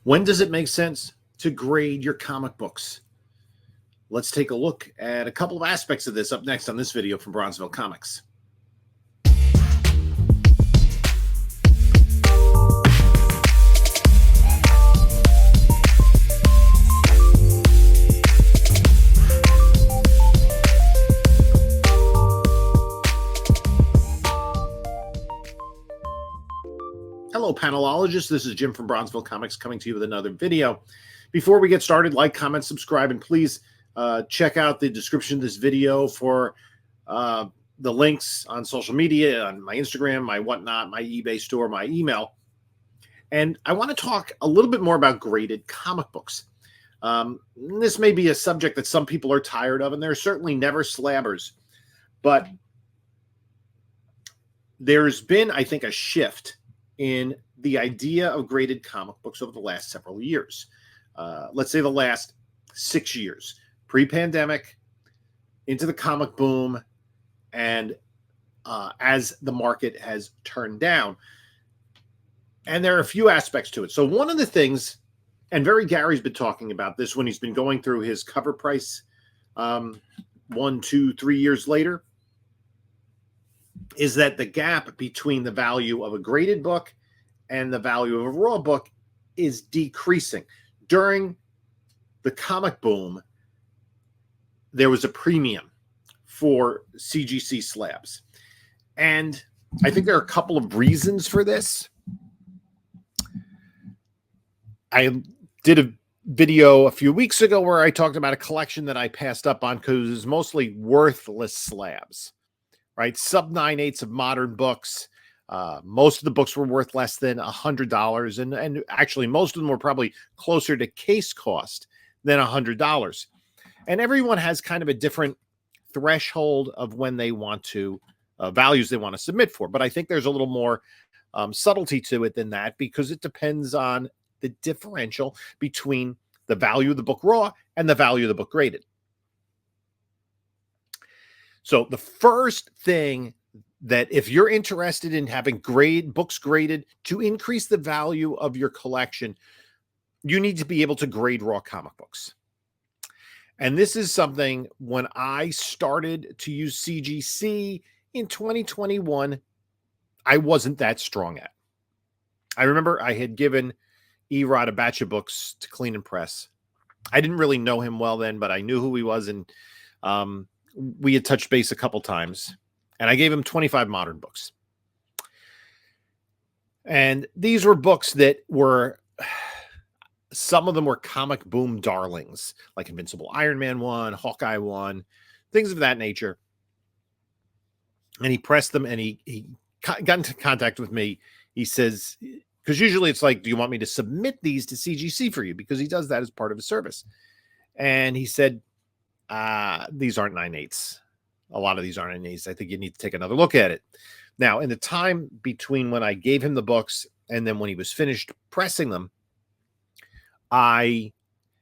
When does it make sense to grade your comic books? Let's take a look at a couple of aspects of this up next on this video from Bronzeville Comics. Hello, panelologists. This is Jim from Bronzeville Comics coming to you with another video. Before we get started, like, comment, subscribe, and please check out the description of this video for the links on social media, on my Instagram, my whatnot, my eBay store, my email. And I want to talk a little bit more about graded comic books. This may be a subject that some people are tired of, and there are certainly never slabbers. But there's been, I think, a shift in the idea of graded comic books over the last several years. Let's say the last 6 years, pre-pandemic, into the comic boom, and as the market has turned down. And there are a few aspects to it. So one of the things, and Gary's been talking about this when he's been going through his cover price 1, 2, 3 years later, is that the gap between the value of a graded book and the value of a raw book is decreasing. During the comic boom, there was a premium for CGC slabs. And I think there are a couple of reasons for this. I did a video a few weeks ago where I talked about a collection that I passed up on because it was mostly worthless slabs. Right, sub 9/8 of modern books. Most of the books were worth less than $100, and actually most of them were probably closer to case cost than $100. And everyone has kind of a different threshold of when they want to values they want to submit for. But I think there's a little more subtlety to it than that, because it depends on the differential between the value of the book raw and the value of the book graded. So the first thing that, if you're interested in having books graded to increase the value of your collection, you need to be able to grade raw comic books. And this is something, when I started to use CGC in 2021, I wasn't that strong at. I remember I had given Erod a batch of books to clean and press. I didn't really know him well then, but I knew who he was, and we had touched base a couple times, and I gave him 25 modern books. And these were books that were, some of them were comic boom darlings, like Invincible Iron Man 1, Hawkeye 1, things of that nature. And he pressed them, and he got into contact with me. He says, because usually it's like, do you want me to submit these to CGC for you? Because he does that as part of his service. And he said, these aren't 9/8. A lot of these aren't 9/8. I think you need to take another look at it. Now, in the time between when I gave him the books and then when he was finished pressing them, I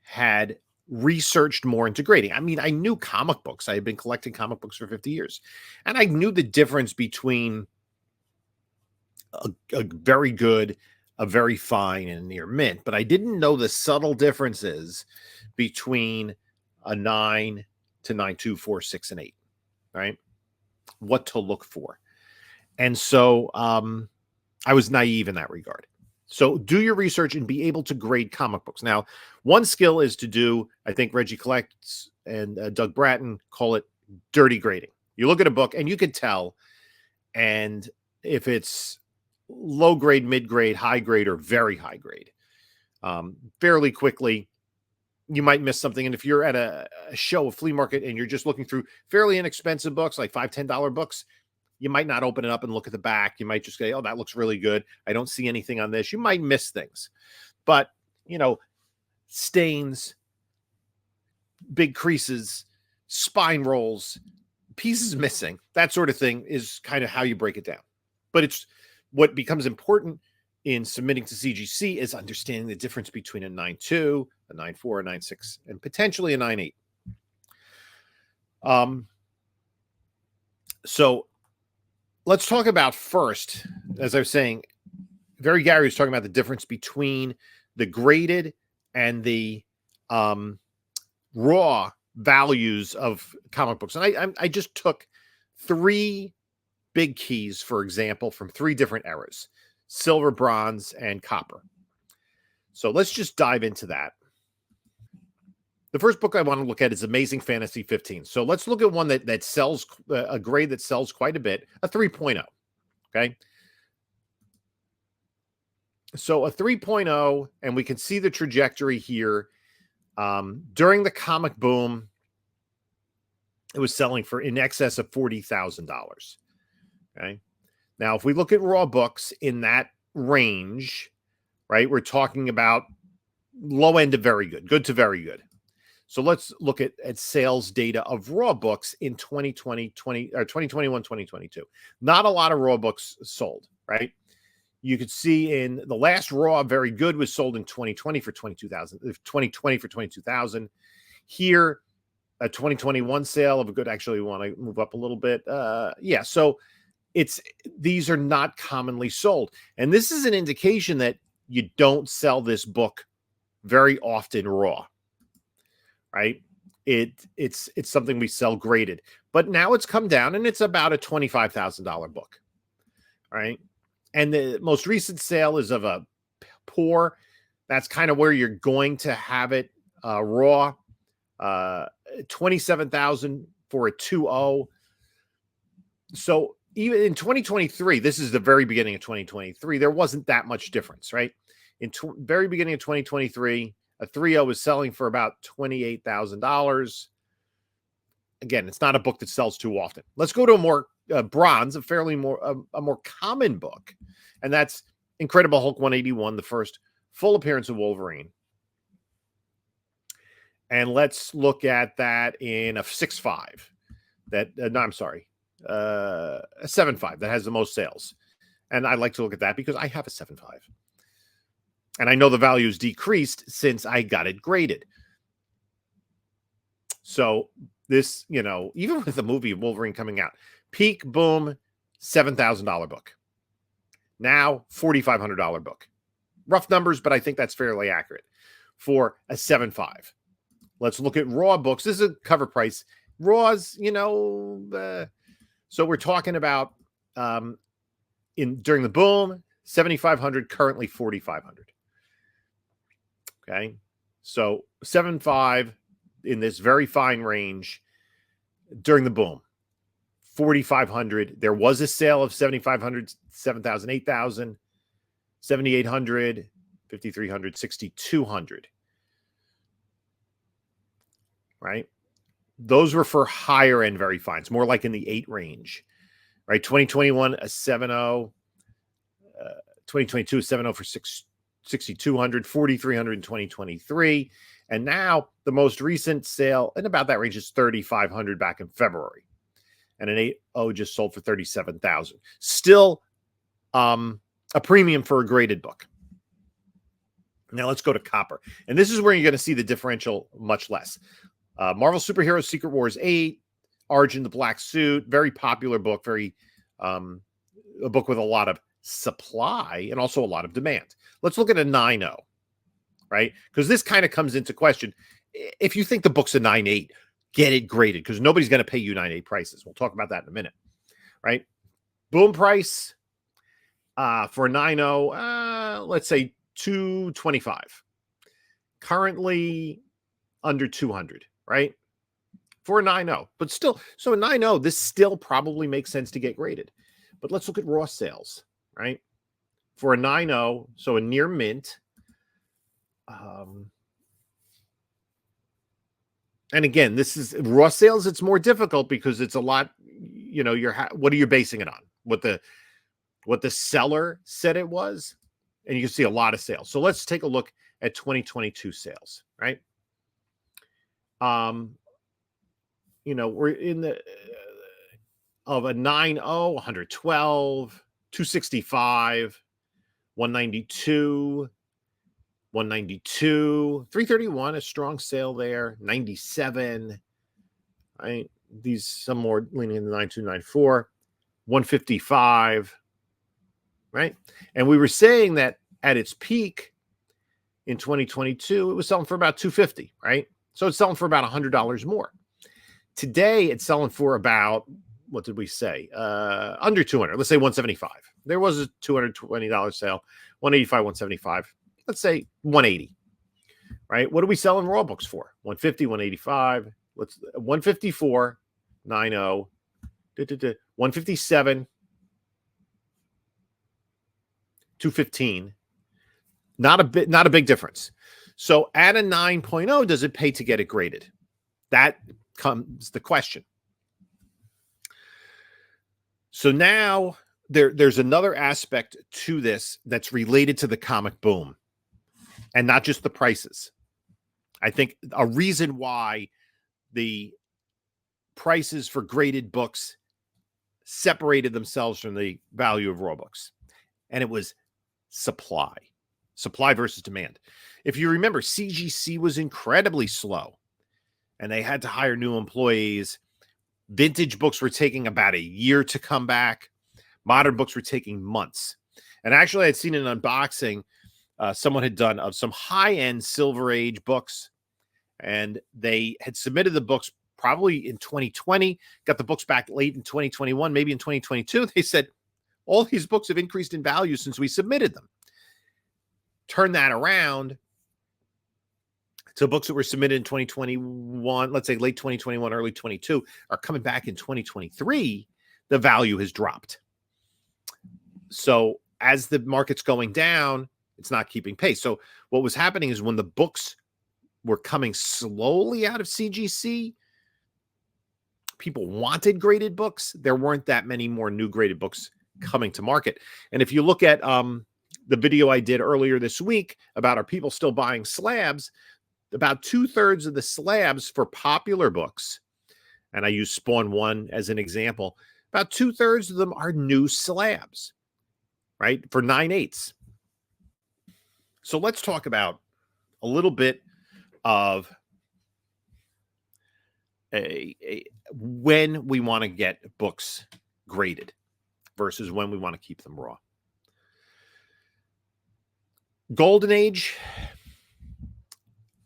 had researched more into grading. I mean, I knew comic books. I had been collecting comic books for 50 years. And I knew the difference between a very good, a very fine, and a near mint. But I didn't know the subtle differences between a 9 to 9, 2, 4, 6, and 8, right? What to look for. And so I was naive in that regard. So do your research and be able to grade comic books. Now, one skill is to do, I think Reggie Collects and Doug Bratton call it dirty grading. You look at a book and you can tell, and if it's low grade, mid grade, high grade, or very high grade, fairly quickly, you might miss something. And if you're at a show, a flea market, and you're just looking through fairly inexpensive books, like $5, $10 books, you might not open it up and look at the back. You might just say, oh, that looks really good. I don't see anything on this. You might miss things. But, you know, stains, big creases, spine rolls, pieces missing, that sort of thing is kind of how you break it down. But it's what becomes important in submitting to CGC is understanding the difference between a 9.2, a 9.4, a 9.6, and potentially a 9.8. So let's talk about first, as I was saying, Gary was talking about the difference between the graded and the raw values of comic books. And I just took 3 big keys, for example, from 3 different eras: silver, bronze, and copper. So let's just dive into that. The first book I want to look at is Amazing Fantasy 15. So let's look at one that sells, a grade that sells quite a bit, a 3.0. Okay. So a 3.0, and we can see the trajectory here. During the comic boom, it was selling for in excess of $40,000. Okay. Now, if we look at raw books in that range, right, we're talking about low end of very good, good to very good. So let's look at sales data of raw books in 2020, 2021, 2022. Not a lot of raw books sold, right? You could see in the last raw very good was sold in 2020 for 22,000, 2020 for 22,000. Here, a 2021 sale of a good, actually, we want to move up a little bit. Yeah, so these are not commonly sold. And this is an indication that you don't sell this book very often raw. Right? It's something we sell graded, but now it's come down and it's about a $25,000 book. Right? And the most recent sale is of a pour. That's kind of where you're going to have it raw. 27,000 for a 2.0. So even in 2023, this is the very beginning of 2023, there wasn't that much difference, right? In very beginning of 2023, a 3.0 was selling for about $28,000. Again, it's not a book that sells too often. Let's go to a more bronze, a more common book, and that's Incredible Hulk 181, the first full appearance of Wolverine. And let's look at that in a 6.5. A 7.5 that has the most sales. And I like to look at that because I have a 7.5. And I know the value is decreased since I got it graded. So this, even with the movie of Wolverine coming out, peak boom, $7,000 book. Now, $4,500 book. Rough numbers, but I think that's fairly accurate for a 7.5. Let's look at raw books. This is a cover price. Raws, so we're talking about during the boom, $7,500, currently $4,500. Okay, so 7.5 in this very fine range during the boom, 4,500. There was a sale of 7,500, 7,000, 8,000, 7,800, 5,300, 6,200. Right? Those were for higher end very fines, more like in the 8 range. Right? 2021, a 7.0. 2022, a 7.0 for 6,200, 4,300 in 2023. And now the most recent sale in about that range is 3,500 back in February. And an 8.0 just sold for 37,000. Still a premium for a graded book. Now let's go to copper. And this is where you're going to see the differential much less. Marvel Superheroes Secret Wars 8, Origin the Black Suit, very popular book, a book with a lot of supply and also a lot of demand. Let's look at a 9.0, right? Because this kind of comes into question. If you think the book's a 9.8, get it graded because nobody's going to pay you 9.8 prices. We'll talk about that in a minute, right? Boom price for a 9.0, let's say $225. Currently under 200, right? For a 9.0, but still, so a 9.0, this still probably makes sense to get graded. But let's look at raw sales, right? For a 9.0, so a near mint. And again, this is raw sales. It's more difficult because it's a lot, what are you basing it on? What the seller said it was, and you can see a lot of sales. So let's take a look at 2022 sales, right? We're in the of a 9.0, 112, 265, 192, 192, 331, a strong sale there, 97, right? These some more leaning in the 9294, 155, right? And we were saying that at its peak, in 2022, it was selling for about $250, right? So it's selling for about $100 more. Today, it's selling for about, what did we say? Under 200. Let's say 175. There was a $220 sale, 185, 175. Let's say 180, right? What are we selling raw books for? 150, 185. Let's 154, 90, 157, 215. Not a big difference. So at a 9.0, does it pay to get it graded? That comes the question. So now there's another aspect to this that's related to the comic boom and not just the prices. I think a reason why the prices for graded books separated themselves from the value of raw books, and it was supply versus demand. If you remember, CGC was incredibly slow and they had to hire new employees. Vintage books were taking about a year to come back. Modern books were taking months. And actually, I'd seen an unboxing someone had done of some high-end Silver Age books, and they had submitted the books probably in 2020, got the books back late in 2021, maybe in 2022. They said, all these books have increased in value since we submitted them. Turn that around to books that were submitted in 2021, let's say late 2021, early 22, are coming back in 2023. The value has dropped. So as the market's going down, it's not keeping pace. So what was happening is when the books were coming slowly out of CGC, people wanted graded books. There weren't that many more new graded books coming to market. And if you look at the video I did earlier this week about are people still buying slabs, about 2/3 of the slabs for popular books, and I use Spawn 1 as an example, about 2/3 of them are new slabs, right? For 9/8. So let's talk about a little bit of when we want to get books graded versus when we want to keep them raw. Golden Age,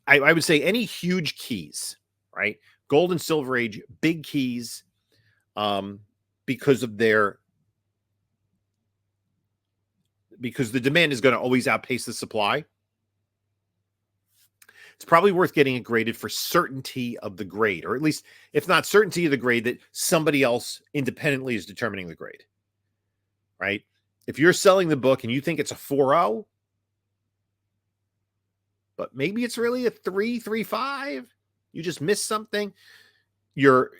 I would say any huge keys, right? Gold and Silver Age, big keys, because the demand is going to always outpace the supply. It's probably worth getting it graded for certainty of the grade, or at least, if not certainty of the grade, that somebody else independently is determining the grade, right? If you're selling the book and you think it's a 4.0, but maybe it's really a 3.5, you just missed something, you're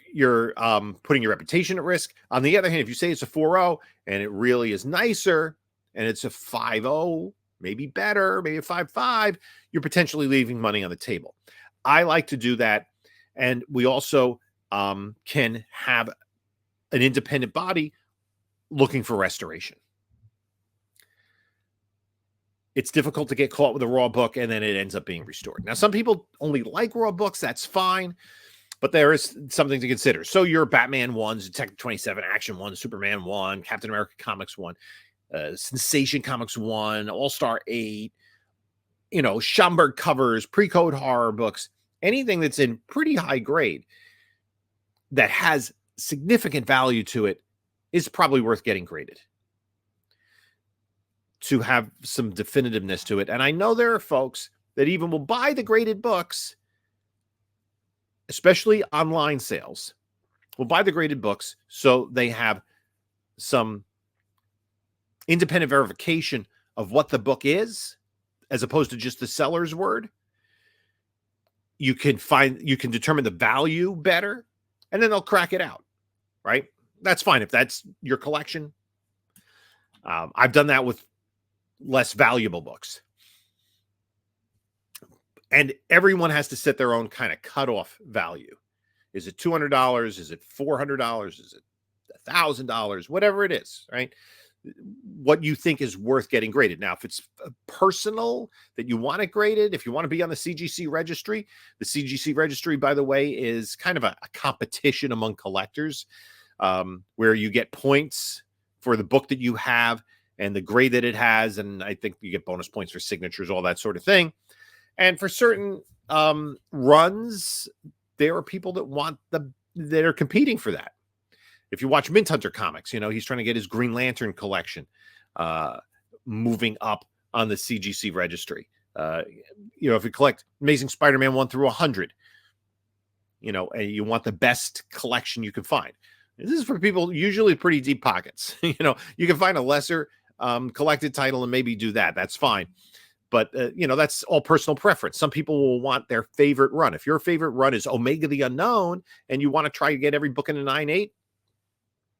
putting your reputation at risk. On the other hand, if you say it's a 4.0 and it really is nicer and it's a 5.0, maybe better, maybe a 5.5, you're potentially leaving money on the table. I like to do that. And we also can have an independent body looking for restoration. It's difficult to get caught with a raw book and then it ends up being restored. Now, some people only like raw books. That's fine. But there is something to consider. So your Batman 1s, Detective 27, Action 1, Superman 1, Captain America Comics 1, Sensation Comics 1, All-Star 8, Schomburg covers, pre-code horror books, anything that's in pretty high grade that has significant value to it is probably worth getting graded to have some definitiveness to it. And I know there are folks that even will buy the graded books, especially online sales, will buy the graded books so they have some independent verification of what the book is, as opposed to just the seller's word. You can determine the value better, and then they'll crack it out, right? That's fine if that's your collection. I've done that with less valuable books. And everyone has to set their own kind of cutoff value. Is it $200? Is it $400? Is it $1,000? Whatever it is, right? What you think is worth getting graded. Now, if it's personal that you want it graded, if you want to be on the CGC registry, by the way, is kind of a competition among collectors, where you get points for the book that you have, and the grade that it has. And I think you get bonus points for signatures, all that sort of thing. And for certain runs, there are people that are competing for that. If you watch Mint Hunter comics, he's trying to get his Green Lantern collection moving up on the CGC registry. If you collect Amazing Spider-Man 1 through 100, and you want the best collection you can find. This is for people usually pretty deep pockets. You can find a lesser collected title and maybe do that. That's fine. But, that's all personal preference. Some people will want their favorite run. If your favorite run is Omega the Unknown and you want to try to get every book in a 9/8,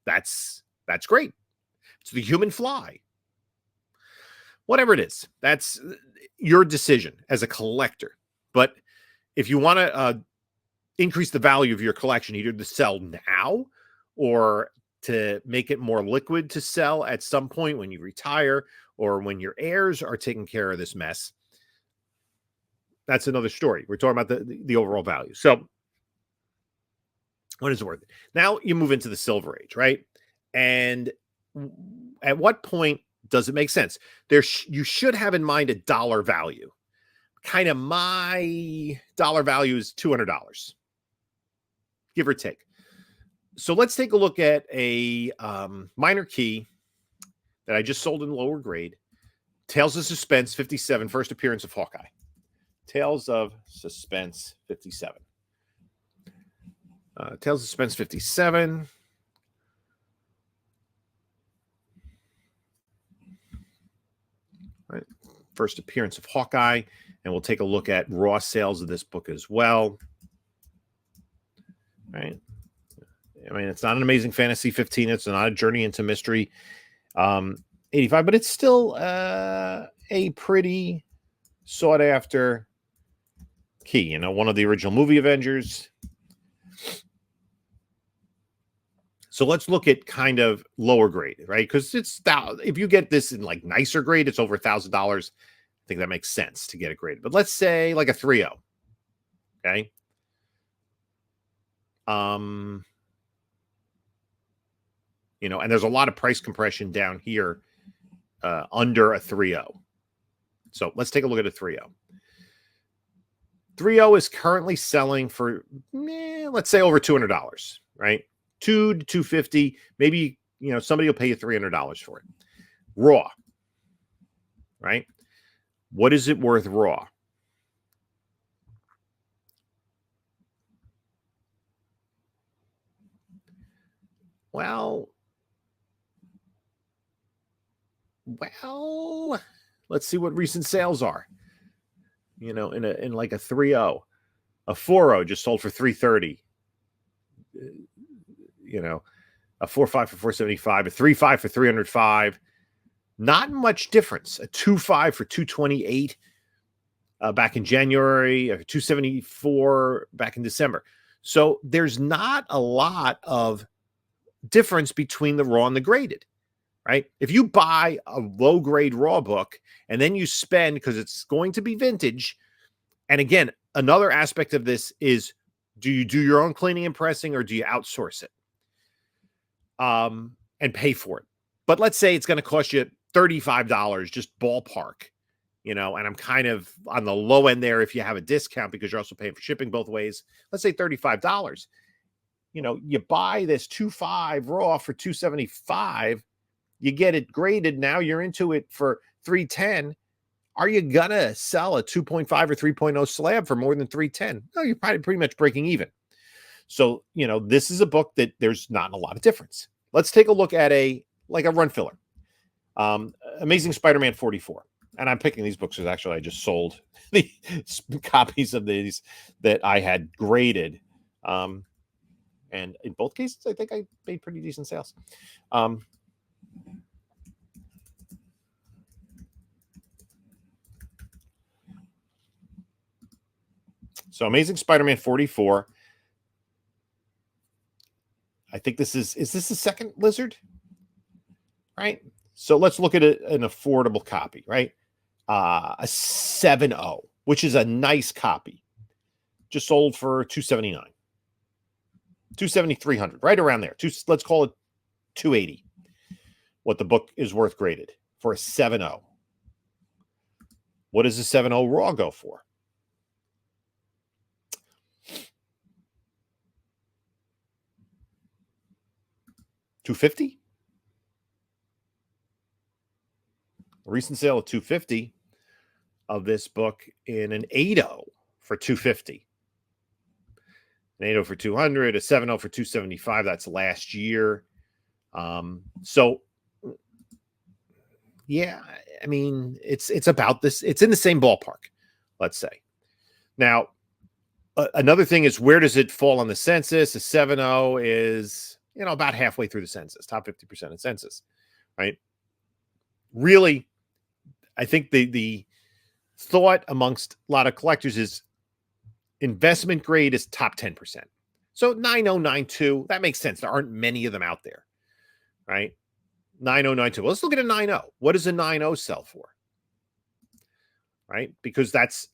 that's great. It's the Human Fly. Whatever it is, that's your decision as a collector. But if you want to increase the value of your collection, either to sell now or to make it more liquid to sell at some point when you retire or when your heirs are taking care of this mess, that's another story. We're talking about the overall value. So what is it worth? Now you move into the Silver Age, right? And at what point does it make sense? You should have in mind a dollar value. Kind of my dollar value is $200, give or take. So let's take a look at a minor key that I just sold in lower grade. Tales of Suspense 57, first appearance of Hawkeye. Tales of Suspense 57. Tales of Suspense 57. Right. First appearance of Hawkeye. And we'll take a look at raw sales of this book as well. Right. I mean, it's not an Amazing Fantasy 15. It's not a Journey into Mystery 85, but it's still a pretty sought after key. One of the original movie Avengers. So let's look at kind of lower grade, right? Because if you get this in like nicer grade, it's over $1,000. I think that makes sense to get it graded. But let's say like a 3.0. Okay. And there's a lot of price compression down here under a 3.0. So let's take a look at a 3.0. 3.0 is currently selling for, let's say over $200, right? $200 to $250. Maybe, somebody will pay you $300 for it. Raw, right? What is it worth raw? Well, let's see what recent sales are. In like a 3.0, a 4.0 just sold for $330. A 4.5 for $475, a 3.5 for $305. Not much difference. A 2.5 for $228 back in January, a $274 back in December. So there's not a lot of difference between the raw and the graded, right? If you buy a low grade raw book and then you spend, because it's going to be vintage. And again, another aspect of this is, do you do your own cleaning and pressing or do you outsource it and pay for it? But let's say it's going to cost you $35, just ballpark, and I'm kind of on the low end there if you have a discount because you're also paying for shipping both ways. Let's say $35. You buy this 2.5 raw for $275, you get it graded. Now you're into it for $310. Are you gonna sell a 2.5 or 3.0 slab for more than $310? No, you're probably pretty much breaking even. So, this is a book that there's not a lot of difference. Let's take a look at a run filler. Amazing Spider-Man 44. And I'm picking these books because actually I just sold the copies of these that I had graded. And in both cases, I think I made pretty decent sales. So Amazing Spider-Man 44. I think this is this the second Lizard? Right? So let's look at an affordable copy, right? A 7.0, which is a nice copy. Just sold for $279. $270, $300, right around there. Let's call it $280. What the book is worth graded for a 7.0. What does a 7.0 raw go for? $250. A recent sale of $250 of this book in an 8.0 for $250. An 8.0 for $200, a 7.0 for $275. That's last year. So yeah, I mean, it's about this. It's in the same ballpark, let's say. Now, another thing is, where does it fall on the census? A 7.0 is, about halfway through the census, top 50% of census, right? Really, I think the thought amongst a lot of collectors is investment grade is top 10%. So 9092, that makes sense. There aren't many of them out there, right? 9092. Well, let's look at a 9.0. What does a 9.0 sell for? Right? Because it's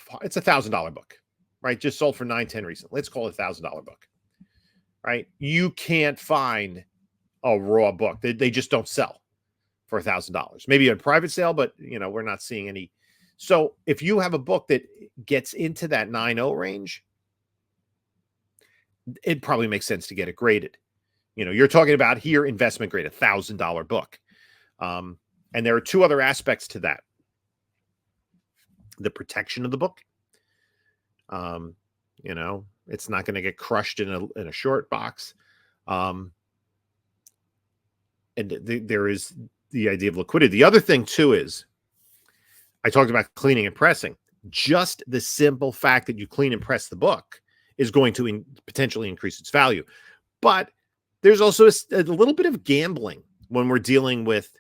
$1,000 book, right? Just sold for $910 recently. Let's call it $1,000 book, right? You can't find a raw book. They just don't sell for $1,000. Maybe a private sale, but we're not seeing any. So if you have a book that gets into that 9.0 range, it probably makes sense to get it graded. You're talking about here investment grade, $1,000 book. And there are two other aspects to that. The protection of the book. It's not going to get crushed in a short box. And there is the idea of liquidity. The other thing too is, I talked about cleaning and pressing. Just the simple fact that you clean and press the book is going to potentially increase its value. But there's also a little bit of gambling when we're dealing with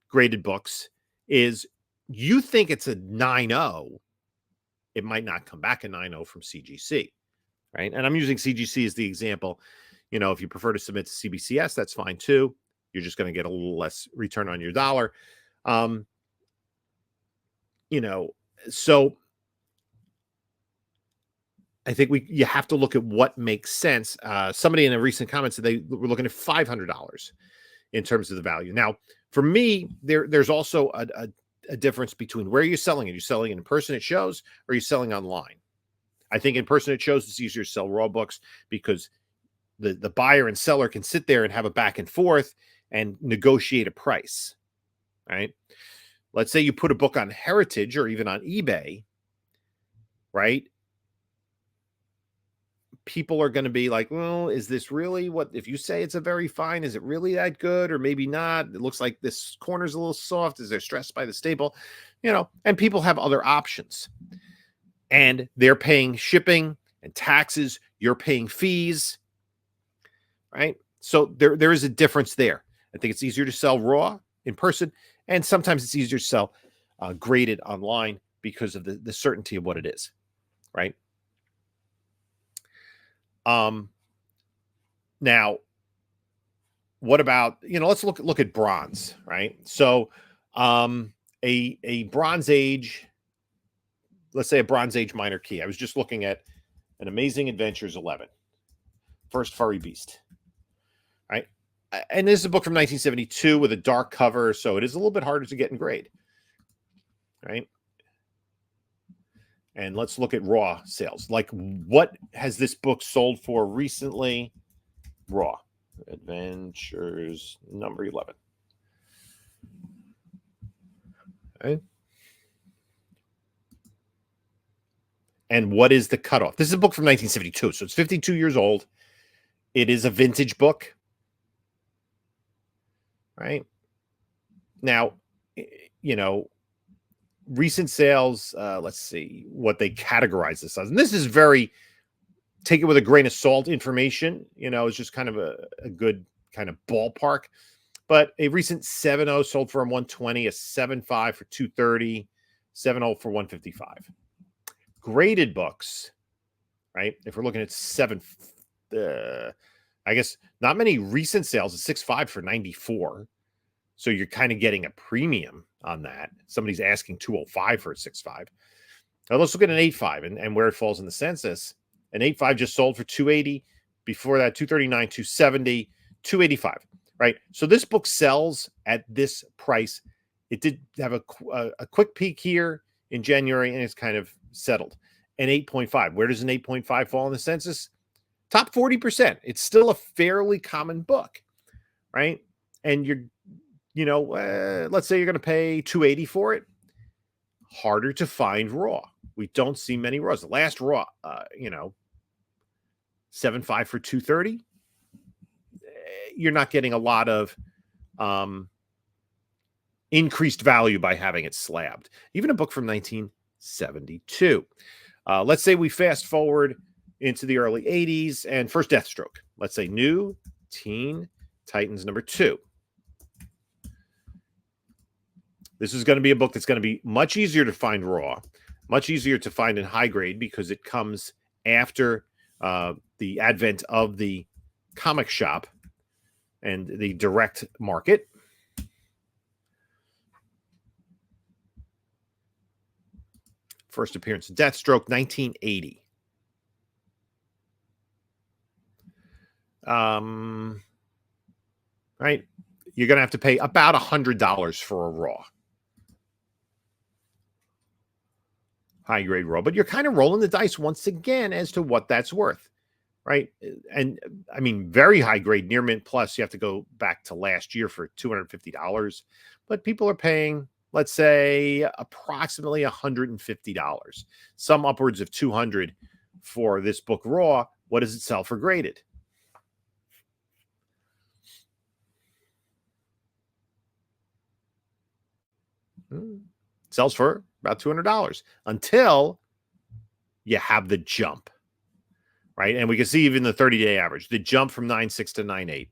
graded books. Is you think it's a 9.0, it might not come back a 9.0 from CGC, right? And I'm using CGC as the example. If you prefer to submit to CBCS, that's fine too. You're just going to get a little less return on your dollar. So I think you have to look at what makes sense. Somebody in a recent comment said they were looking at $500 in terms of the value. Now, for me, there's also a difference between where you're selling it. You're selling it in person at shows, or you're selling online. I think in person at shows, it's easier to sell raw books because the buyer and seller can sit there and have a back and forth and negotiate a price, right? Let's say you put a book on Heritage or even on eBay, right? People are going to be like, well, is this really what, if you say it's a very fine, is it really that good? Or maybe not. It looks like this corner's a little soft. Is there stress by the staple? And people have other options. And they're paying shipping and taxes. You're paying fees, right? So there is a difference there. I think it's easier to sell raw in person, and sometimes it's easier to sell graded online because of the certainty of what it is, right? Now, what about, let's look at bronze, right? So, a Bronze Age, let's say a Bronze Age minor key. I was just looking at an Amazing Adventures 11, First Furry Beast, right? And this is a book from 1972 with a dark cover, so it is a little bit harder to get in grade, right? And let's look at raw sales. Like, what has this book sold for recently? Raw Adventures number 11. Okay. And what is the cutoff? This is a book from 1972, so it's 52 years old. It is a vintage book, right? Now, recent sales, let's see what they categorize this as. And this is very, take it with a grain of salt information, it's just kind of a good kind of ballpark. But a recent 7.0 sold for $120, a 7.5 for $230, 7.0 for $155. Graded books, right? If we're looking at I guess not many recent sales, a 6.5 for $94. So you're kind of getting a premium on that. Somebody's asking $205 for a 6.5. Now let's look at an 8.5 and where it falls in the census. An 8.5 just sold for $280. Before that, $239, $270, $285. right? So this book sells at this price. It did have a quick peak here in January, and it's kind of settled. An 8.5. Where does an 8.5 fall in the census? Top 40%. It's still a fairly common book, right? And let's say you're going to pay $280 for it. Harder to find raw. We don't see many raws. The last raw, 7.5 for $230. You're not getting a lot of increased value by having it slabbed. Even a book from 1972. Let's say we fast forward into the early 80s and first Deathstroke. Let's say New Teen Titans #2. This is going to be a book that's going to be much easier to find raw, much easier to find in high grade because it comes after the advent of the comic shop and the direct market. First appearance of Deathstroke, 1980. Right? You're going to have to pay about $100 for a raw. High grade raw, but you're kind of rolling the dice once again as to what that's worth, right? And I mean, very high grade near mint plus, you have to go back to last year for $250, but people are paying, let's say, approximately $150, some upwards of $200 for this book raw. What does it sell for graded? Sells for about $200 until you have the jump, right? And we can see even the 30-day average, the jump from 9.6 to 9.8,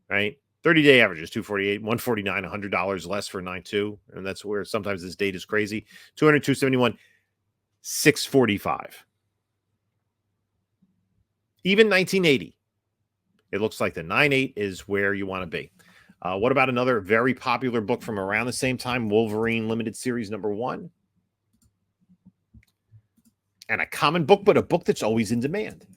right? 30-day average is 248, 149, $100 less for 9.2, and that's where sometimes this date is crazy. 200, 271, 645. Even 1980, it looks like the 9.8 is where you want to be. What about another very popular book from around the same time, Wolverine Limited Series #1? And a common book, but a book that's always in demand.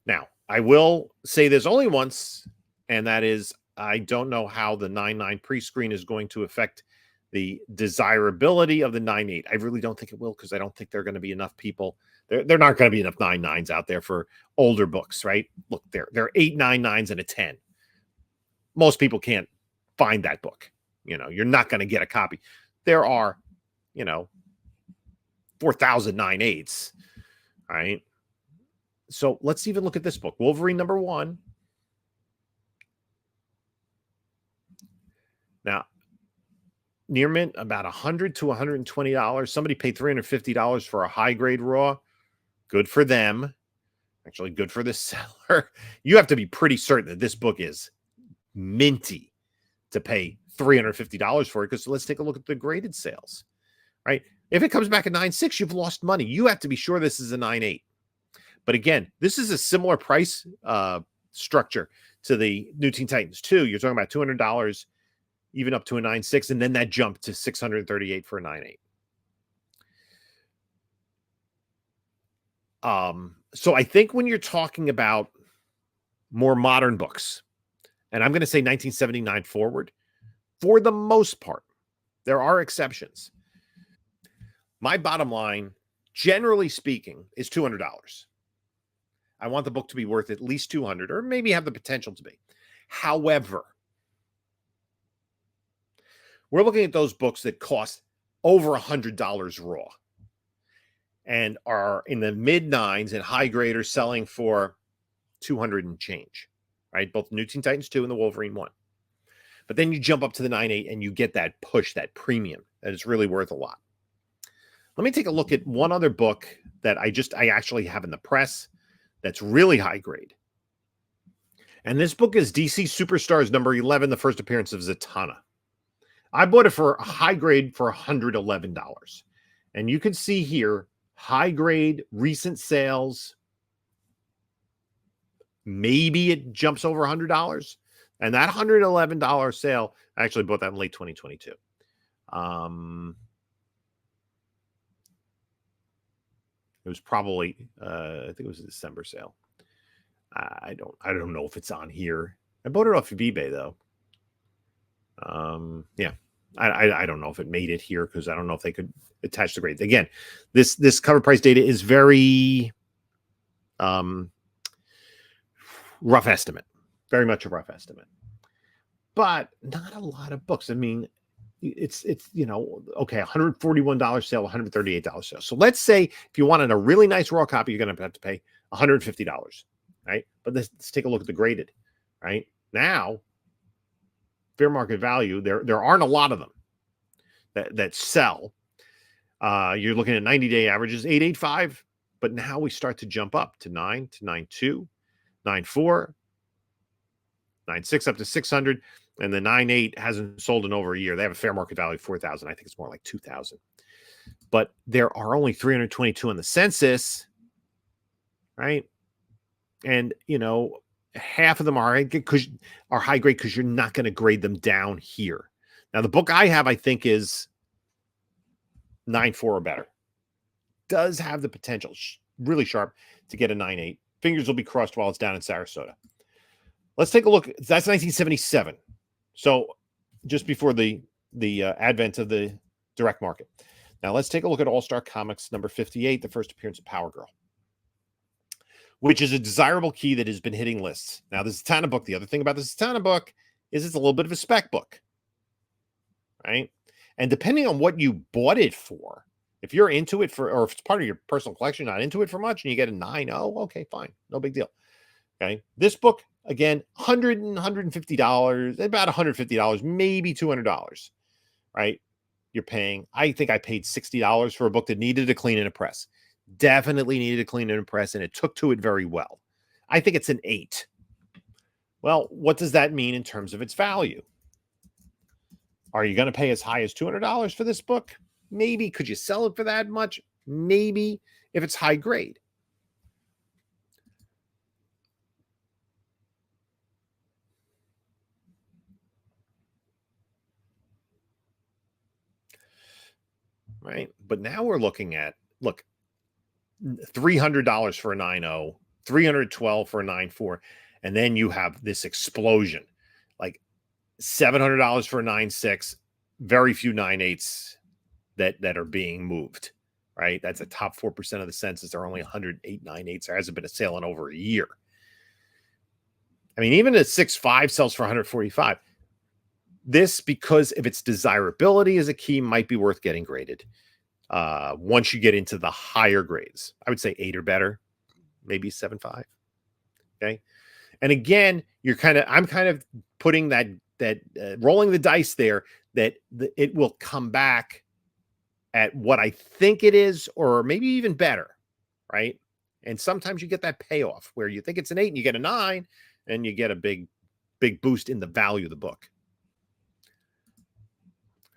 Now, I will say this only once, and that is I don't know how the 9.9 pre-screen is going to affect the desirability of the 9.8. I really don't think it will because I don't think there are going to be enough people. There aren't going to be enough 9.9s out there for older books, right? Look, there are 8 9.9s and a 10. Most people can't find that book. You're not going to get a copy. There are, 4,000 9.8s, right? So let's even look at this book, Wolverine #1. Now, near mint, about $100 to $120. Somebody paid $350 for a high grade raw. Good for them. Actually, good for the seller. You have to be pretty certain that this book is minty to pay $350 for it, because let's take a look at the graded sales, right? If it comes back at 9.6, you've lost money. You have to be sure this is a 9.8. But again, this is a similar price structure to the New Teen Titans 2. You're talking about $200, even up to a 9.6, and then that jump to $638 for a 9.8. So I think when you're talking about more modern books, and I'm going to say 1979 forward, for the most part, there are exceptions. My bottom line, generally speaking, is $200. I want the book to be worth at least $200, or maybe have the potential to be. However, we're looking at those books that cost over $100 raw and are in the mid 9s, and high grade are selling for 200 and change, right? Both New Teen Titans 2 and the Wolverine 1. But then you jump up to the 9.8 and you get that push, that premium that is really worth a lot. Let me take a look at one other book that I actually have in the press that's really high grade. And this book is DC Superstars #11, the first appearance of Zatanna. I bought it for a high grade for $111. And you can see here, high grade, recent sales. Maybe it jumps over $100. And that $111 sale, I actually bought that in late 2022. It was probably I think it was a December sale. I don't know if it's on here. I bought it off of eBay though. Yeah. I don't know if it made it here because I don't know if they could attach the grades. Again, this cover price data is very rough estimate. Very much a rough estimate. But not a lot of books. I mean, it's okay, $141 sale, $138 sale. So let's say if you wanted a really nice raw copy, you're going to have to pay $150, right? But let's take a look at the graded, right? Now, fair market value, there aren't a lot of them that sell. You're looking at 90-day averages, 885, but now we start to jump up to 9 to 92, 94, 96 up to 600. And the 9.8 hasn't sold in over a year. They have a fair market value of 4,000. I think it's more like 2,000. But there are only 322 in the census, right? And half of them are high grade because you're not going to grade them down here. Now, the book I have, I think, is 9.4 or better. Does have the potential, really sharp, to get a 9.8. Fingers will be crossed while it's down in Sarasota. Let's take a look. That's 1977. So just before the advent of the direct market. Now let's take a look at All-Star Comics number 58, the first appearance of Power Girl, which is a desirable key that has been hitting lists. Now, the Zatanna book, the other thing about the Zatanna book is it's a little bit of a spec book, right? And depending on what you bought it for, if you're into it or if it's part of your personal collection, not into it for much, and you get a 9.0, okay, fine. No big deal. Okay. This book, again, $100 and $150, about $150, maybe $200, right? You're paying, I think I paid $60 for a book that needed a clean and a press. Definitely needed a clean and a press, and it took to it very well. I think it's an 8. Well, what does that mean in terms of its value? Are you going to pay as high as $200 for this book? Maybe. Could you sell it for that much? Maybe, if it's high grade. Right. But now we're looking at, look, $300 for a 9.0, $312 for a 9.4. And then you have this explosion, like $700 for a 9.6, very few 9.8s that are being moved, right? That's a top 4% of the census. There are only 108 9.8s. There hasn't been a sale in over a year. I mean, even a 6.5 sells for 145. This, because of its desirability as a key, might be worth getting graded. Once you get into the higher grades, I would say 8 or better, maybe 7.5. Okay. And again, I'm kind of putting that rolling the dice there that it will come back at what I think it is, or maybe even better. Right. And sometimes you get that payoff where you think it's an 8 and you get a 9 and you get a big boost in the value of the book.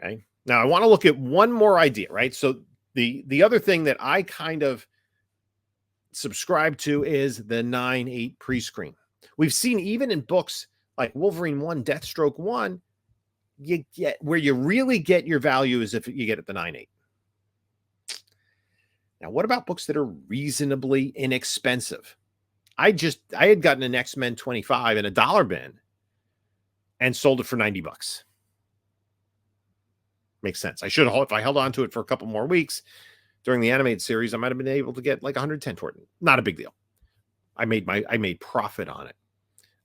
Okay. Now I want to look at one more idea, right? So the other thing that I kind of subscribe to is the 9.8 pre-screen. We've seen even in books like Wolverine 1, Deathstroke 1, you get where you really get your value is if you get at the 9.8. Now, what about books that are reasonably inexpensive? I had gotten an X-Men 25 in a dollar bin and sold it for $90. Makes sense. If I held on to it for a couple more weeks during the animated series, I might have been able to get like 110 toward it. Not a big deal. I made profit on it.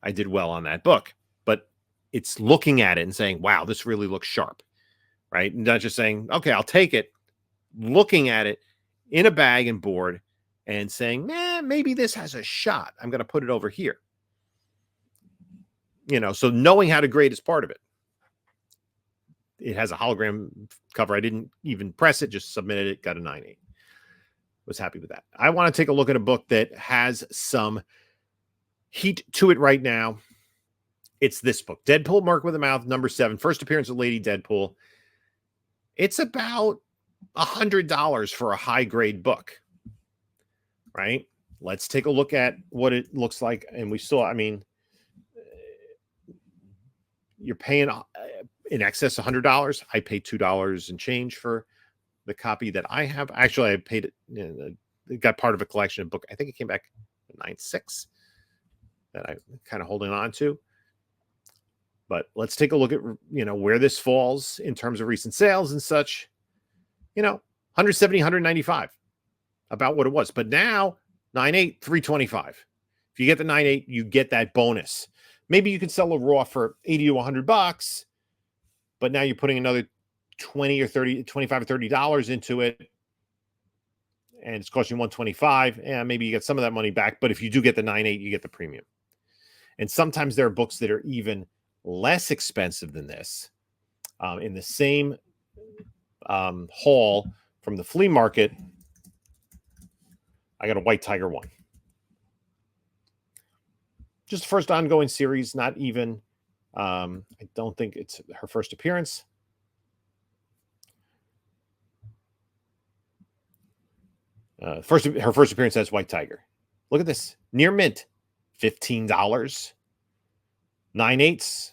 I did well on that book, but it's looking at it and saying, wow, this really looks sharp, right? And not just saying, okay, I'll take it, looking at it in a bag and board and saying, maybe this has a shot. I'm going to put it over here. So knowing how to grade is part of it. It has a hologram cover. I didn't even press it, just submitted it, got a 9.8. Was happy with that. I want to take a look at a book that has some heat to it right now. It's this book, Deadpool, Mark with a Mouth, number 7, first appearance of Lady Deadpool. It's about $100 for a high grade book, right? Let's take a look at what it looks like. And we saw, you're paying in excess of $100. I paid $2 and change for the copy that I have. Actually, I paid it got part of a collection of book. I think it came back in 96 that I'm kind of holding on to. But let's take a look at, where this falls in terms of recent sales and such. 170, 195, about what it was. But now 9.8, 325. If you get the 9.8, you get that bonus. Maybe you can sell a raw for 80 to $100, but now you're putting another 20 or 30, 25 or $30 into it, and it's costing you 125. And maybe you get some of that money back. But if you do get the 9.8, you get the premium. And sometimes there are books that are even less expensive than this in the same haul from the flea market. I got a White Tiger one. Just the first ongoing series, not even, I don't think it's her first appearance. Her first appearance as White Tiger. Look at this. Near mint, $15. 9/8,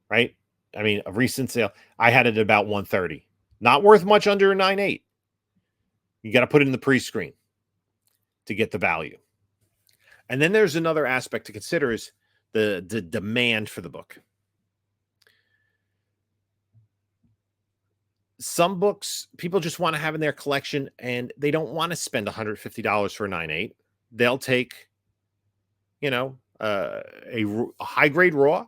right? I mean, a recent sale. I had it at about 130. Not worth much under a 9.8. You got to put it in the pre-screen to get the value. And then there's another aspect to consider is the demand for the book. Some books people just want to have in their collection, and they don't want to spend $150 for a 9.8. They'll take, a high-grade raw.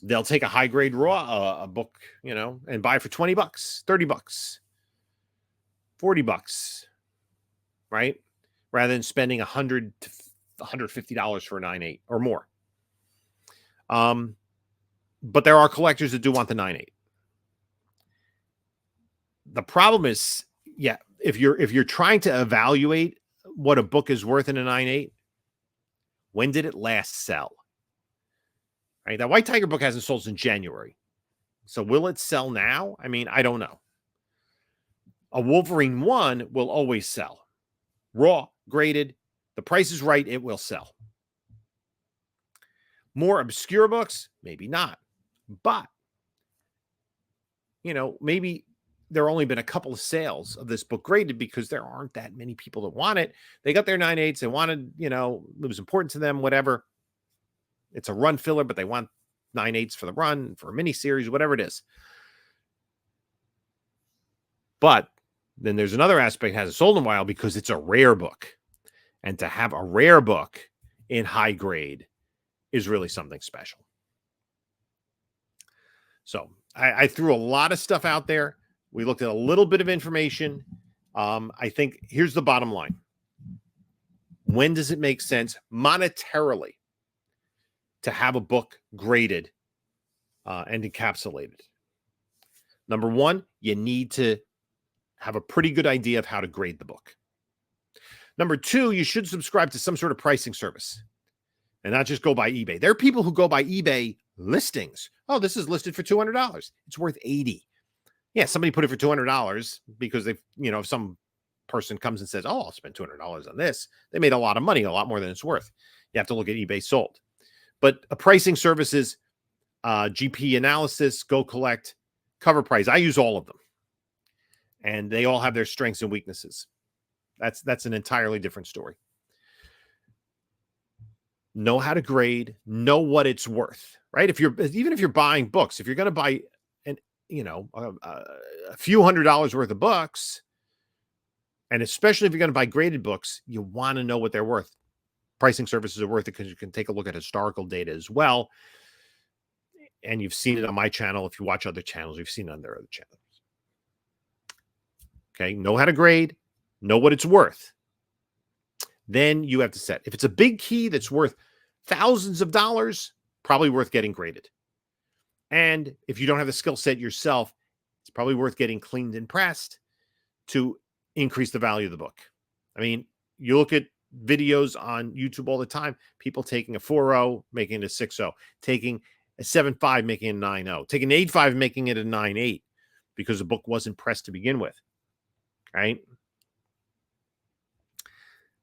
They'll take a high-grade raw, a book, and buy it for $20, $30, $40, right? Rather than spending $100 to $150 for a 9.8 or more. But there are collectors that do want the 9.8. The problem is, if you're trying to evaluate what a book is worth in a 9.8, when did it last sell? Right? That White Tiger book hasn't sold since January. So will it sell now? I mean, I don't know. A Wolverine 1 will always sell. Raw, graded, the price is right, it will sell. More obscure books, maybe not. But, maybe there have only been a couple of sales of this book graded because there aren't that many people that want it. They got their 9.8s. They wanted, it was important to them, whatever. It's a run filler, but they want 9.8s for the run, for a mini series, whatever it is. But then there's another aspect, it hasn't sold in a while because it's a rare book. And to have a rare book in high grade is really something special. So I threw a lot of stuff out there. We looked at a little bit of information. I think here's the bottom line. When does it make sense monetarily to have a book graded and encapsulated? Number one, you need to have a pretty good idea of how to grade the book. Number two, you should subscribe to some sort of pricing service and not just go by eBay. There are people who go by eBay listings. Oh, this is listed for $200. It's worth $80. Yeah, somebody put it for $200 because they've, if some person comes and says, oh, I'll spend $200 on this, they made a lot of money, a lot more than it's worth. You have to look at eBay sold. But a pricing services, GP analysis, Go Collect, Cover Price, I use all of them. And they all have their strengths and weaknesses. That's an entirely different story. Know how to grade, know what it's worth, right? Even if you're buying books, if you're going to buy a few $100s worth of books, and especially if you're going to buy graded books, you want to know what they're worth. Pricing services are worth it because you can take a look at historical data as well. And you've seen it on my channel. If you watch other channels, you've seen it on their other channels. Okay, know how to grade, know what it's worth. Then you have to set. If it's a big key that's worth thousands of dollars, probably worth getting graded. And if you don't have the skill set yourself, it's probably worth getting cleaned and pressed to increase the value of the book. I mean, you look at videos on YouTube all the time, people taking a 4.0, making it a 6.0, taking a 7.5, making it a 9.0, taking an 8.5, making it a 9.8 because the book wasn't pressed to begin with, right?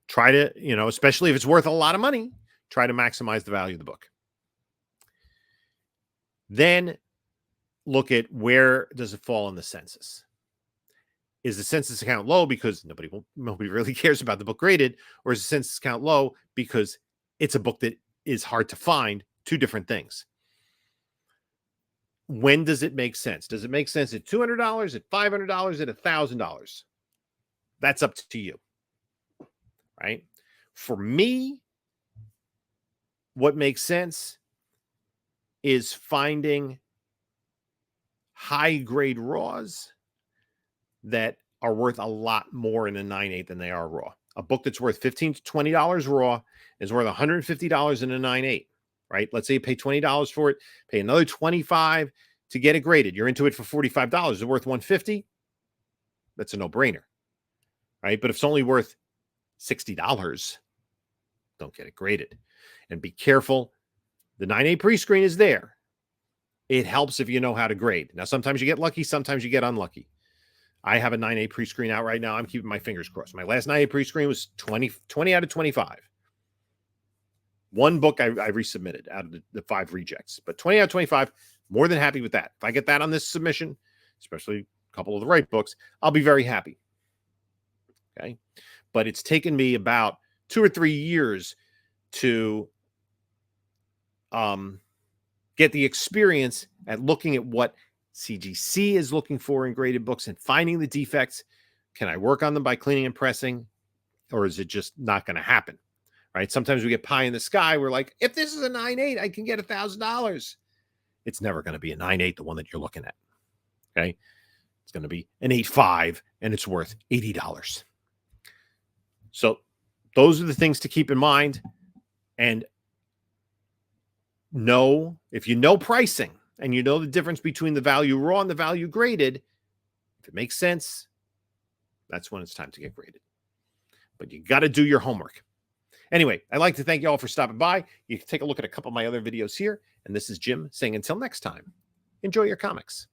Try to, especially if it's worth a lot of money, try to maximize the value of the book. Then look at where does it fall in the census. Is the census account low because nobody really cares about the book graded, or is the census account low because it's a book that is hard to find? Two different things. When does it make sense? Does it make sense at $200, at $500, at $1,000? That's up to you, right? For me, what makes sense is finding high grade raws that are worth a lot more in a 9.8 than they are raw. A book that's worth $15 to $20 raw is worth $150 in a 9.8, right? Let's say you pay $20 for it, pay another $25 to get it graded. You're into it for $45. Is it worth $150? That's a no-brainer, right? But if it's only worth $60, don't get it graded. And be careful. The 9.8 pre-screen is there. It helps if you know how to grade. Now, sometimes you get lucky, sometimes you get unlucky. I have a 9.8 pre-screen out right now. I'm keeping my fingers crossed. My last 9.8 pre-screen was 20 out of 25. One book I resubmitted out of the 5 rejects, but 20 out of 25, more than happy with that. If I get that on this submission, especially a couple of the right books, I'll be very happy. Okay. But it's taken me about 2 or 3 years to get the experience at looking at what CGC is looking for in graded books and finding the defects. Can I work on them by cleaning and pressing, or is it just not going to happen? Right? Sometimes we get pie in the sky. We're like, if this is a 9.8, I can get $1,000. It's never going to be a 9.8, the one that you're looking at. Okay. It's going to be an 8.5 and it's worth $80. So those are the things to keep in mind. And if you know pricing and you know the difference between the value raw and the value graded, if it makes sense, that's when it's time to get graded. But you got to do your homework. Anyway, I'd like to thank you all for stopping by. You can take a look at a couple of my other videos here. And this is Jim saying until next time, enjoy your comics.